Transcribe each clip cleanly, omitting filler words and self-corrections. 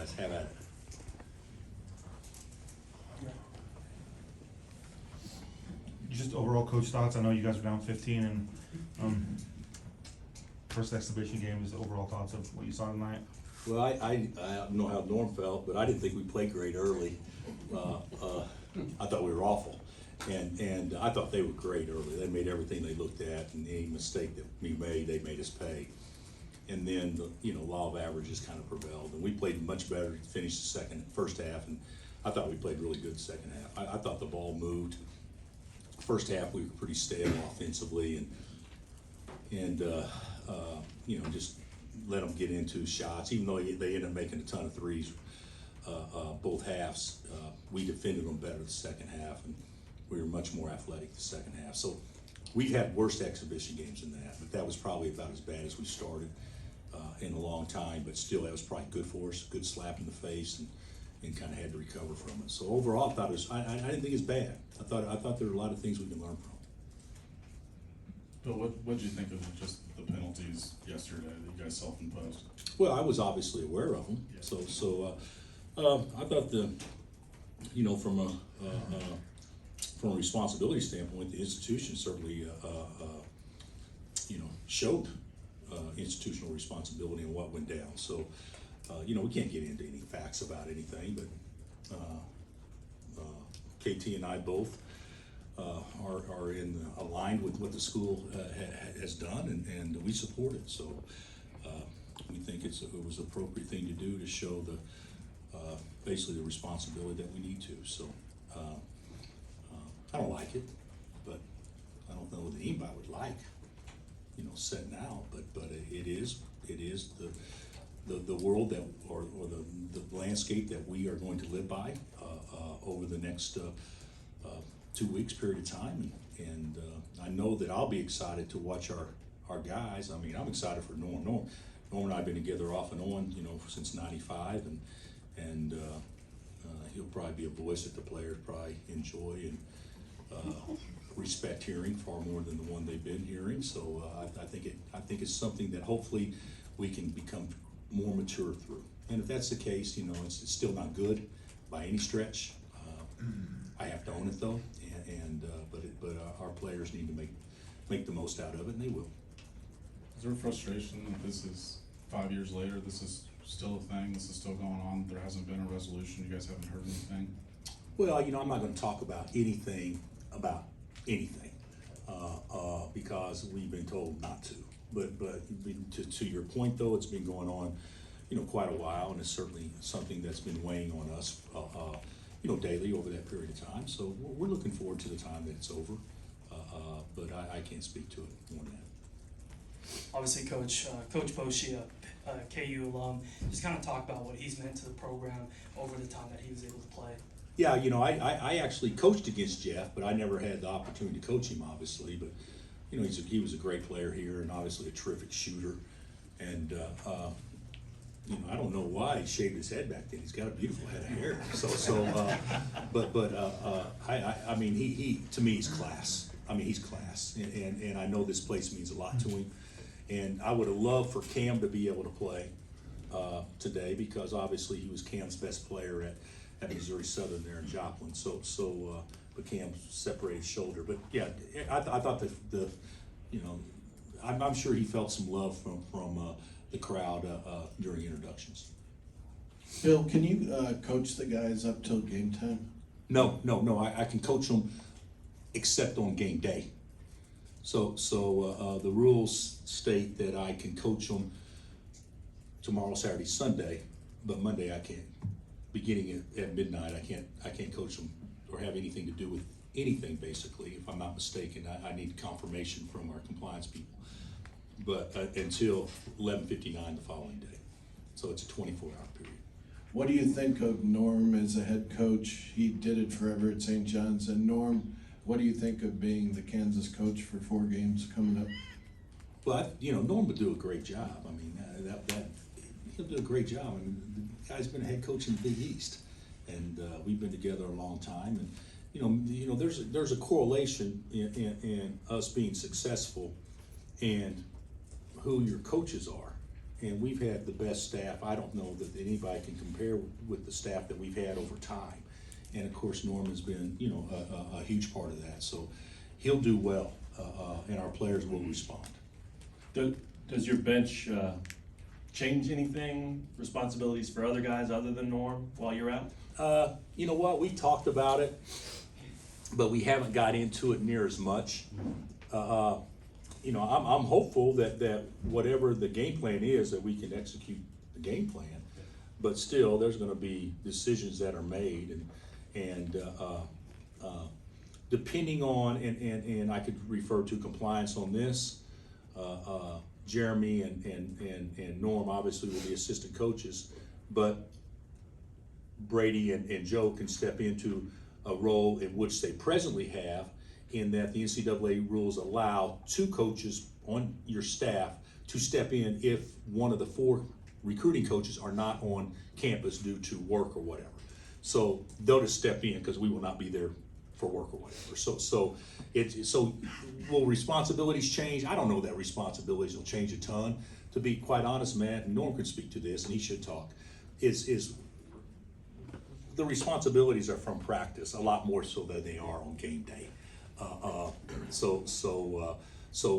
guys. Have at it. Just overall coach thoughts. I know you guys were down 15 and first exhibition game. Just overall thoughts of what you saw tonight. Well, I don't know how Norm felt, but I didn't think we played great early. I thought we were awful, and I thought they were great early. They made everything they looked at, and any mistake that we made, they made us pay. And then the law of averages kind of prevailed, and we played much better to finish the first half, and I thought we played really good second half. I thought the ball moved. First half we were pretty stale offensively, and just let them get into shots, even though they ended up making a ton of threes both halves. We defended them better the second half, and we were much more athletic the second half. So we've had worse exhibition games than that, but that was probably about as bad as we started in a long time. But still, that was probably good for us, good slap in the face, and kind of had to recover from it. So overall, I thought it was. I didn't think it's bad. I thought there were a lot of things we can learn from. But what did you think of just the penalties yesterday that you guys self-imposed? Well, I was obviously aware of them. Yeah. So I thought from a responsibility standpoint, the institution certainly showed institutional responsibility in what went down. So we can't get into any facts about anything, but KT and I both are aligned with what the school has done, and we support it. So we think it was an appropriate thing to do to show basically the responsibility that we need to. So I don't like it, but I don't know that anybody would like setting out. But it is the world that or the landscape that we are going to live by over the next 2 weeks period of time, and I know that I'll be excited to watch our guys. I mean, I'm excited for Norm. Norm and I have been together off and on, since '95, and he'll probably be a voice that the players probably enjoy and respect hearing far more than the one they've been hearing. So I think it's something that hopefully we can become more mature through. And if that's the case, it's still not good by any stretch. I have to own it though, but our players need to make the most out of it, and they will. Is there a frustration that this is 5 years later, this is still a thing, this is still going on, there hasn't been a resolution, you guys haven't heard anything? Well, I'm not going to talk about anything because we've been told not to. But to your point though, it's been going on, quite a while, and it's certainly something that's been weighing on us, daily over that period of time. So we're looking forward to the time that it's over, but I can't speak to it more than that. Obviously, Coach Boshi, KU alum, just kind of talk about what he's meant to the program over the time that he was able to play. Yeah, I actually coached against Jeff, but I never had the opportunity to coach him, obviously. But he was a great player here, and obviously a terrific shooter. And I don't know why he shaved his head back then. He's got a beautiful head of hair. I mean, he to me is class. I mean, he's class, and I know this place means a lot to him. And I would have loved for Cam to be able to play today, because obviously he was Cam's best player at Missouri Southern there in Joplin. But Cam separated his shoulder. But yeah, I thought I'm sure he felt some love from the crowd during introductions. Bill, can you coach the guys up till game time? No. I can coach them except on game day. So the rules state that I can coach them tomorrow, Saturday, Sunday, but Monday I can't. Beginning at midnight, I can't coach them or have anything to do with anything, basically. If I'm not mistaken, I need confirmation from our compliance people. But until 11:59 the following day. So it's a 24-hour period. What do you think of Norm as a head coach? He did it forever at St. John's. And Norm, what do you think of being the Kansas coach for 4 games coming up? Well, Norm would do a great job. I mean, he'll do a great job. I mean, the guy's been a head coach in the Big East, and we've been together a long time. And there's a correlation in us being successful and who your coaches are. and we've had the best staff. I don't know that anybody can compare with the staff that we've had over time. And of course, Norm has been, you know, a huge part of that. So he'll do well, and our players will respond. Does your bench change anything, responsibilities for other guys other than Norm while you're out? You know what, we talked about it, but we haven't got into it near as much. You know, I'm hopeful that whatever the game plan is, that we can execute the game plan. But still, there's gonna be decisions that are made, and depending on, and I could refer to compliance on this, Jeremy and Norm obviously will be assistant coaches, but Brady and Joe can step into a role in which they presently have, in that the NCAA rules allow 2 coaches on your staff to step in if one of the 4 recruiting coaches are not on campus due to work or whatever. So they'll just step in because we will not be there for work or whatever. So will responsibilities change? I don't know that responsibilities will change a ton. To be quite honest, Matt, and Norm could speak to this, and he should talk, is the responsibilities are from practice a lot more so than they are on game day. So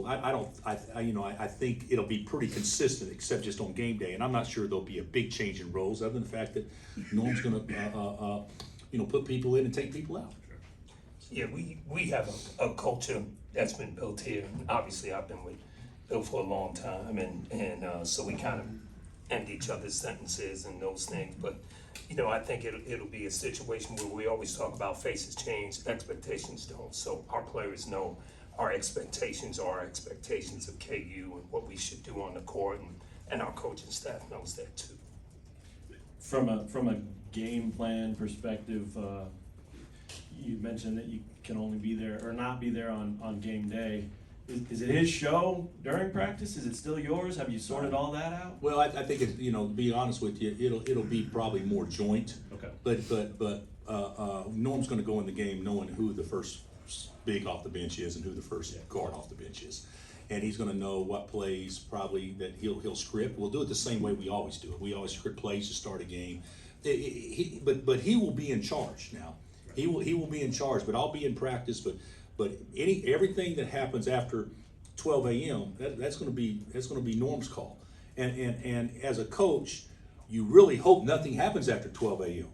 I think it'll be pretty consistent, except just on game day. And I'm not sure there'll be a big change in roles, other than the fact that Norm's gonna, put people in and take people out. Yeah, we have a culture that's been built here. Obviously, I've been with Bill for a long time, and so we kind of end each other's sentences and those things. But you know, I think it'll be a situation where we always talk about faces change, expectations don't. So our players know our expectations are our expectations of KU and what we should do on the court, and our coaching staff knows that too. From a game plan perspective, you mentioned that you can only be there or not be there on game day. Is it his show during practice? Is it still yours? Have you sorted all that out? Well, I think it, to be honest with you, it'll be probably more joint. Okay. But Norm's gonna go in the game knowing who the first big off the bench is and who the first guard off the bench is. And he's gonna know what plays probably that he'll script. We'll do it the same way we always do it. We always script plays to start a game. But he will be in charge now. He will be in charge, but I'll be in practice, but everything that happens after 12 a.m., that's gonna be Norm's call. And as a coach, you really hope nothing happens after 12 a.m.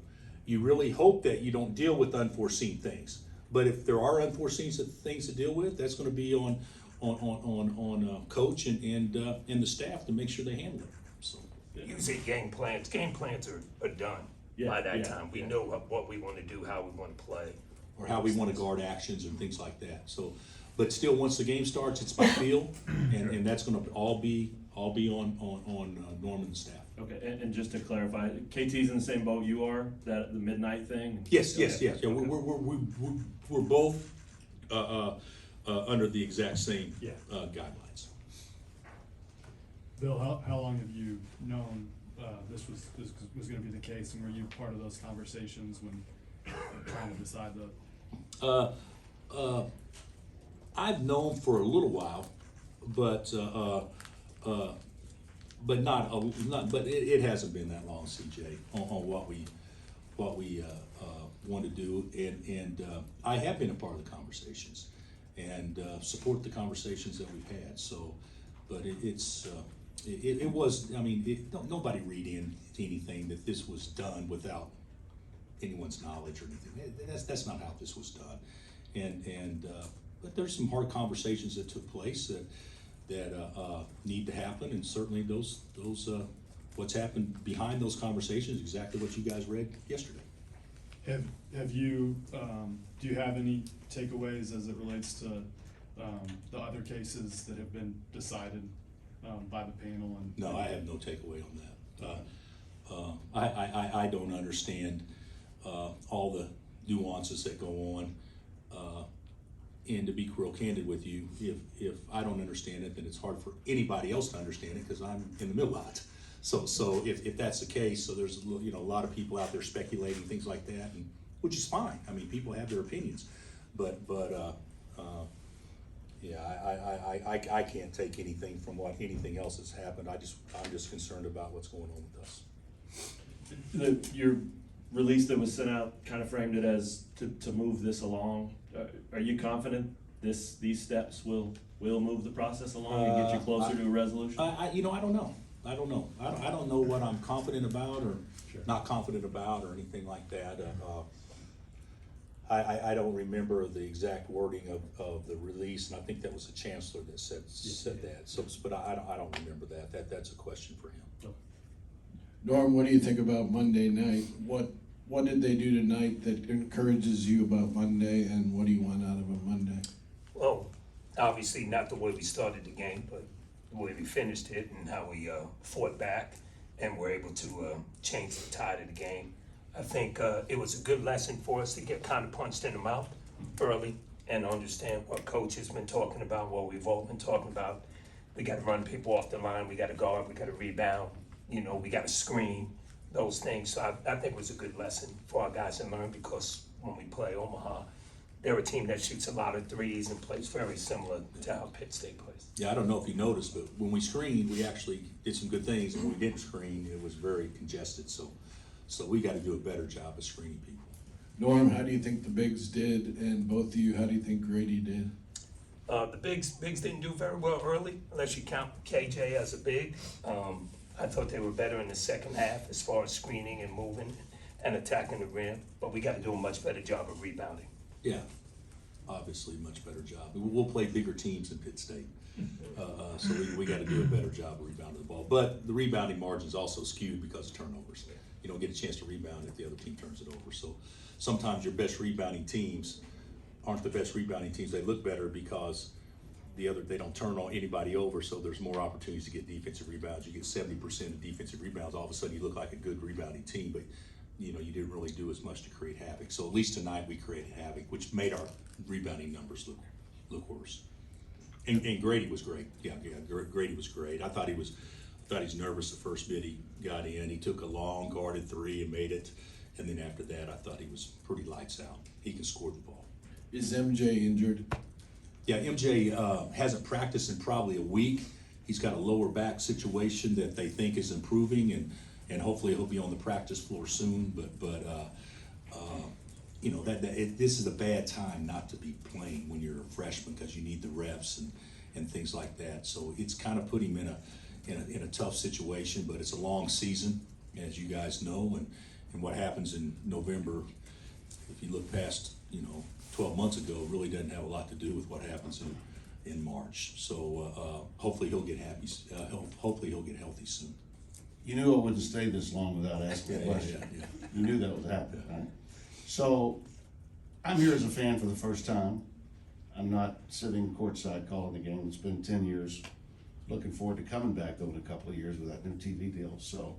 You really hope that you don't deal with unforeseen things. But if there are unforeseen things to deal with, that's gonna be on coach and the staff to make sure they handle it. So. Usually game plans are done by that time. We know what we want to do, how we want to play. Or how we want to guard actions and things like that. So, but still, once the game starts, it's by feel, and that's going to all be on Norm and the staff. Okay, and just to clarify, KT's in the same boat you are, the midnight thing? Yes. Yeah, we're both under the exact same guidelines. Bill, how long have you known this was going to be the case, and were you part of those conversations when trying to decide the? I've known for a little while, but it hasn't been that long, CJ, on what we want to do, and I have been a part of the conversations and support the conversations that we've had. So, but it was. I mean, nobody read into anything that this was done without anyone's knowledge or anything. That's not how this was done. But there's some hard conversations that took place that need to happen, and certainly those what's happened behind those conversations is exactly what you guys read yesterday. Have you do you have any takeaways as it relates to the other cases that have been decided by the panel? And no, I have no takeaway on that. I don't understand all the nuances that go on. And to be real candid with you, if I don't understand it, then it's hard for anybody else to understand it because I'm in the middle of it. So if that's the case, so there's a lot of people out there speculating things like that, and which is fine. I mean, people have their opinions, but Yeah, I can't take anything from what, anything else that's happened. I'm just concerned about what's going on with us. Your release that was sent out kind of framed it as to move this along. Are you confident these steps will move the process along and get you closer to a resolution? I don't know. I don't know what I'm confident about or Sure. not confident about or anything like that. I don't remember the exact wording of the release, and I think that was the chancellor that said that. So, but I don't remember that. That's a question for him. Norm, what do you think about Monday night? What did they do tonight that encourages you about Monday, and what do you want out of a Monday? Well, obviously not the way we started the game, but the way we finished it and how we fought back and were able to change the tide of the game. I think it was a good lesson for us to get kind of punched in the mouth early and understand what coach has been talking about, what we've all been talking about. We got to run people off the line, we got to guard, we got to rebound, we got to screen, those things. So I think it was a good lesson for our guys to learn, because when we play Omaha, they're a team that shoots a lot of threes and plays very similar to how Pitt State plays. Yeah, I don't know if you noticed, but when we screened, we actually did some good things, and when we didn't screen, it was very congested. So we got to do a better job of screening people. Norm, how do you think the bigs did, and both of you, how do you think Grady did? The bigs didn't do very well early, unless you count KJ as a big. I thought they were better in the second half as far as screening and moving and attacking the rim, but we got to do a much better job of rebounding. Yeah, obviously, much better job. We'll play bigger teams than Pitt State, so we got to do a better job of rebounding the ball. But the rebounding margin's also skewed because of turnovers. You don't get a chance to rebound if the other team turns it over. So sometimes your best rebounding teams aren't the best rebounding teams. They look better because they don't turn on anybody over, so there's more opportunities to get defensive rebounds. You get 70% of defensive rebounds. All of a sudden, you look like a good rebounding team, but you didn't really do as much to create havoc. So at least tonight we created havoc, which made our rebounding numbers look worse. And Grady was great. Yeah, Grady was great. I thought he's nervous the first bit he got in. He took a long guarded three and made it. And then after that, I thought he was pretty lights out. He can score the ball. Is MJ injured? Yeah, MJ hasn't practiced in probably a week. He's got a lower back situation that they think is improving, and hopefully he'll be on the practice floor soon. But this is a bad time not to be playing when you're a freshman, because you need the reps and things like that. So it's kind of put him in a tough situation. But it's a long season, as you guys know, and what happens in November, if you look past 12 months ago, really doesn't have a lot to do with what happens in March. So hopefully he'll get happy. Hopefully he'll get healthy soon. You knew I wouldn't stay this long without asking a question. Yeah. You knew that was happening, right? So, I'm here as a fan for the first time. I'm not sitting courtside calling the game. It's been 10 years. Looking forward to coming back though in a couple of years with that new TV deal, so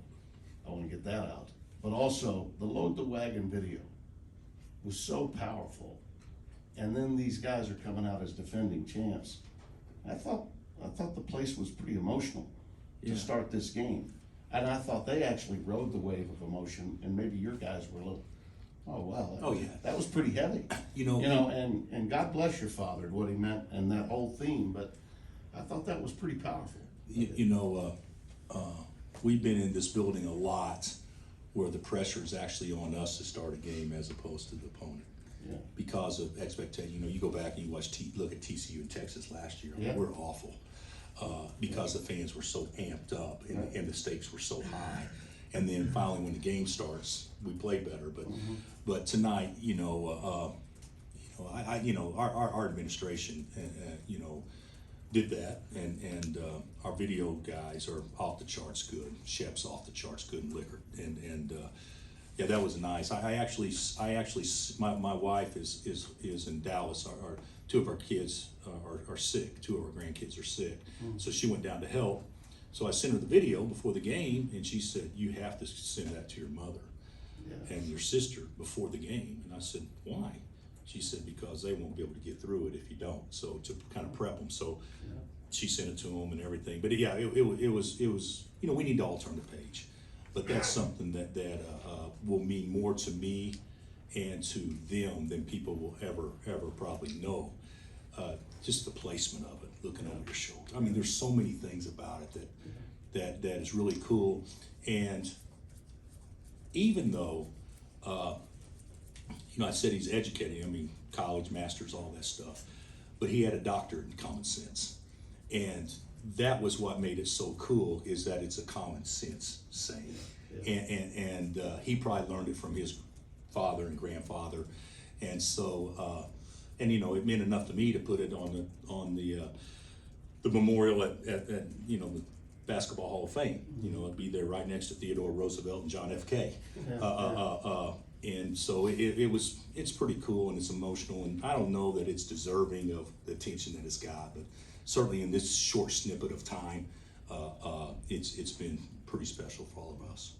I wanna get that out. But also, the Load the Wagon video was so powerful. And then these guys are coming out as defending champs. I thought the place was pretty emotional to start this game. And I thought they actually rode the wave of emotion, and maybe your guys were a little, oh wow, that was pretty heavy. And God bless your father and what he meant and that whole theme, but I thought that was pretty powerful. We've been in this building a lot where the pressure is actually on us to start a game as opposed to the opponent. Yeah. Because of expectation. You go back and you look at TCU and Texas last year. Yeah. We're awful. Because the fans were so amped up and the stakes were so high. And then finally when the game starts, we play better. But tonight, our administration did that, and our video guys are off the charts good. Shep's off the charts good, and Liquor, and yeah, that was nice. I actually, my wife is in Dallas. Our two of our kids are sick. Two of our grandkids are sick, so she went down to help. So I sent her the video before the game, and she said, "You have to send that to your mother and your sister before the game." And I said, "Why?" She said, "Because they won't be able to get through it if you don't." So to kind of prep them. So she sent it to them and everything. But yeah, it was we need to all turn the page. But that's something that will mean more to me and to them than people will ever probably know. just the placement of it, looking over your shoulder. I mean, there's so many things about it that is really cool. And even though, I said he's educated, I mean, college, masters, all that stuff, but he had a doctorate in common sense. And that was what made it so cool, is that it's a common sense saying. And he probably learned it from his father and grandfather. And so, it meant enough to me to put it on the memorial at the Basketball Hall of Fame. It'd be there right next to Theodore Roosevelt and John F. K. And so it's pretty cool, and it's emotional, and I don't know that it's deserving of the attention that it's got, but certainly in this short snippet of time, it's been pretty special for all of us.